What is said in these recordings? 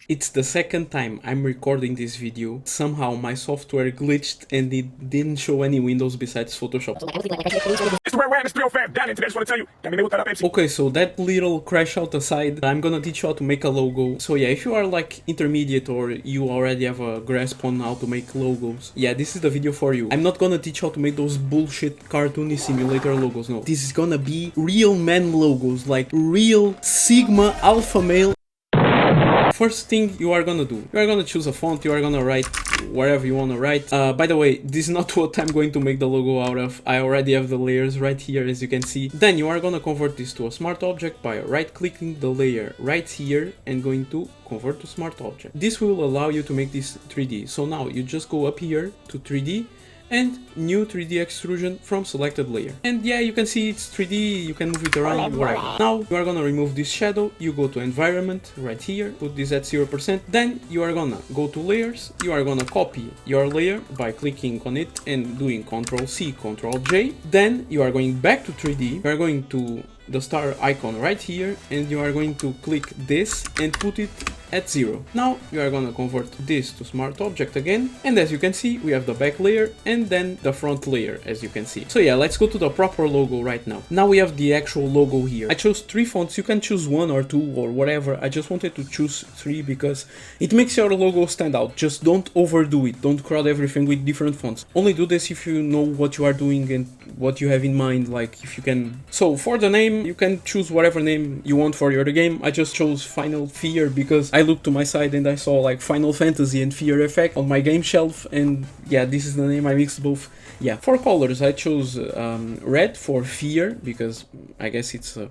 It's the second time I'm recording this video. Somehow my software glitched and it didn't show any windows besides Photoshop. Okay, so that little crash out aside, I'm gonna teach you how to make a logo. So yeah, if you are like intermediate or you already have a grasp on how to make logos, yeah, this is the video for you. I'm not gonna teach you how to make those bullshit cartoony simulator logos, no. This is gonna be real man logos, like real Sigma alpha male. First thing you are gonna do, you are gonna choose a font, you are gonna write wherever you wanna write. By the way, this is not what I'm going to make the logo out of. I already have the layers right here, as you can see. Then you are gonna convert this to a smart object by right clicking the layer right here and going to convert to smart object. This will allow you to make this 3D. So now you just go up here to 3D and new 3D extrusion from selected layer. And yeah, you can see it's 3D, you can move it around, whatever. Now you are gonna remove this shadow, you go to environment right here, put this at 0%, then you are gonna go to layers, you are gonna copy your layer by clicking on it and doing Ctrl C, Ctrl J, then you are going back to 3D, you are going to the star icon right here and you are going to click this and put it at 0. Now you are gonna convert this to smart object again, and as you can see we have the back layer and then the front layer, as you can see. So yeah, let's go to the proper logo right now. Now we have the actual logo here. I chose 3 fonts, you can choose 1 or 2 or whatever. I just wanted to choose 3 because it makes your logo stand out. Just don't overdo it, don't crowd everything with different fonts. Only do this if you know what you are doing and what you have in mind, like if you can. So for the name, you can choose whatever name you want for your game. I just chose Final Fear because I looked to my side and I saw like Final Fantasy and Fear Effect on my game shelf, and yeah, this is the name. I mixed both. Yeah, for colors I chose red for fear because I guess it's a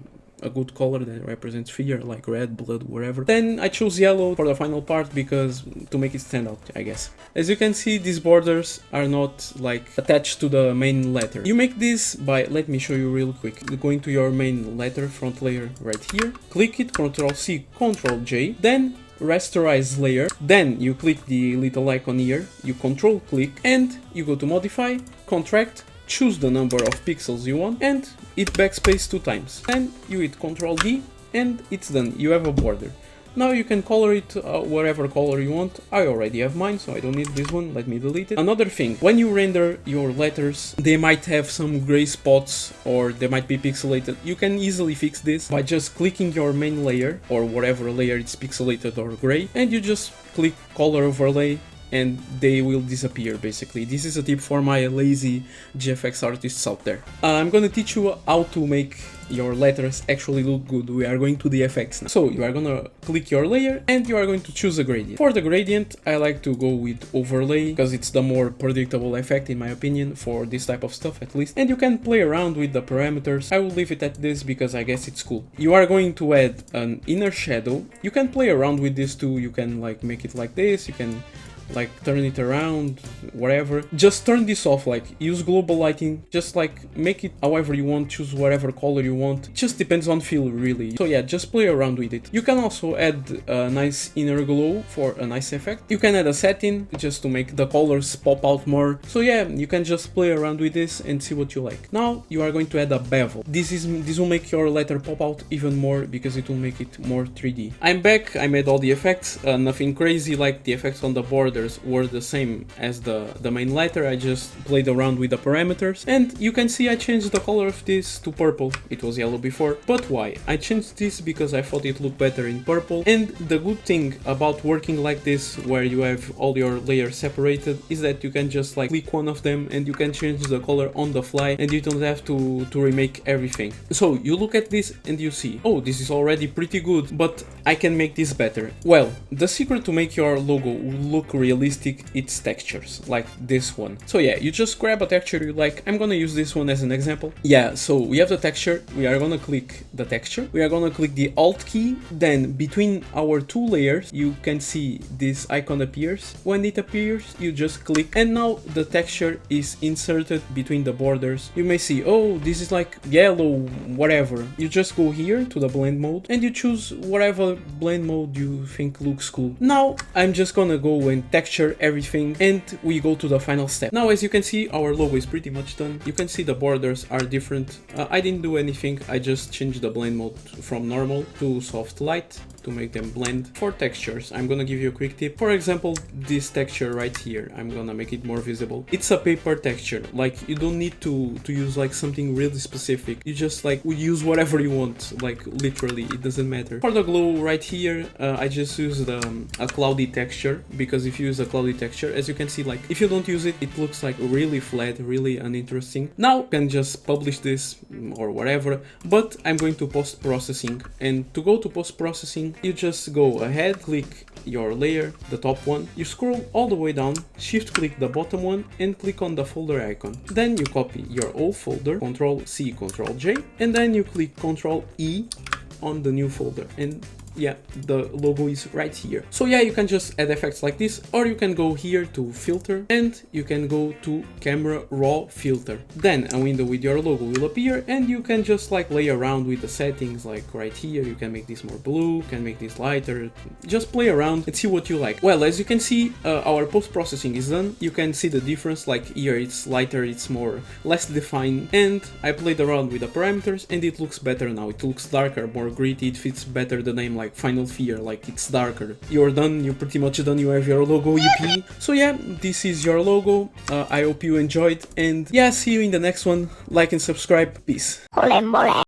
good color that represents fear, like red, blood, whatever. Then I chose yellow for the final part because to make it stand out, I guess. As you can see, these borders are not like attached to the main letter. You make this by, let me show you real quick. Going to your main letter front layer right here, click it, Ctrl C, Ctrl J, then rasterize layer, then you click the little icon here, you control click and you go to modify, contract, choose the number of pixels you want and hit backspace 2 times. Then you hit Ctrl D and it's done. You have a border. Now you can color it whatever color you want. I already have mine, so I don't need this one. Let me delete it. Another thing, when you render your letters, they might have some gray spots or they might be pixelated. You can easily fix this by just clicking your main layer or whatever layer it's pixelated or gray, and you just click color overlay and they will disappear basically. This is a tip for my lazy GFX artists out there. I'm gonna teach you how to make your letters actually look good. We are going to the effects now. So you are gonna click your layer and you are going to choose a gradient. For the gradient, I like to go with overlay because it's the more predictable effect in my opinion for this type of stuff at least. And you can play around with the parameters. I will leave it at this because I guess it's cool. You are going to add an inner shadow. You can play around with this too. You can like make it like this. You can like turn it around, whatever. Just turn this off, like use global lighting, just like make it however you want, choose whatever color you want. It just depends on feel really. So yeah, just play around with it. You can also add a nice inner glow for a nice effect. You can add a satin just to make the colors pop out more. So yeah, you can just play around with this and see what you like. Now you are going to add a bevel. This will make your letter pop out even more because it will make it more 3D. I'm back, I made all the effects, nothing crazy, like the effects on the board were the same as the main letter. I just played around with the parameters and you can see I changed the color of this to purple. It was yellow before, but why? I changed this because I thought it looked better in purple. And the good thing about working like this, where you have all your layers separated, is that you can just like click one of them and you can change the color on the fly and you don't have to remake everything. So you look at this and you see, oh, this is already pretty good, but I can make this better. Well, the secret to make your logo look realistic, it's textures like this one. So yeah, you just grab a texture you like. I'm gonna use this one as an example. Yeah, so we have the texture, we are gonna click the texture, we are gonna click the Alt key, then between our 2 layers you can see this icon appears. When it appears you just click and now the texture is inserted between the borders. You may see, oh, this is like yellow, whatever. You just go here to the blend mode and you choose whatever blend mode you think looks cool. Now I'm just gonna go and texture everything and we go to the final step. Now as you can see, our logo is pretty much done. You can see the borders are different. I didn't do anything, I just changed the blend mode from normal to soft light. to make them blend. For textures, I'm gonna give you a quick tip. For example, this texture right here, I'm gonna make it more visible. It's a paper texture. Like, you don't need to use like something really specific. You just like use whatever you want. Like, literally, it doesn't matter. For the glow right here, I just used a cloudy texture, because if you use a cloudy texture, as you can see, like if you don't use it, it looks like really flat, really uninteresting. Now you can just publish this or whatever, but I'm going to post-processing, and to go to post-processing, you just go ahead, click your layer, the top one, you scroll all the way down, shift click the bottom one and click on the folder icon. Then you copy your old folder, Ctrl C, Ctrl J, and then you click Ctrl E on the new folder, and yeah, the logo is right here. So yeah, you can just add effects like this, or you can go here to filter and you can go to camera raw filter. Then a window with your logo will appear and you can just like play around with the settings. Like right here, you can make this more blue, you can make this lighter, just play around and see what you like. Well, as you can see, our post-processing is done. You can see the difference, like here it's lighter, it's less defined, and I played around with the parameters and it looks better now. It looks darker, more gritty, it fits better the name, like Final Fear, like it's darker. You're done, you're pretty much done, you have your logo EP. So yeah, this is your logo. I hope you enjoyed, and yeah, see you in the next one. Like and subscribe. Peace.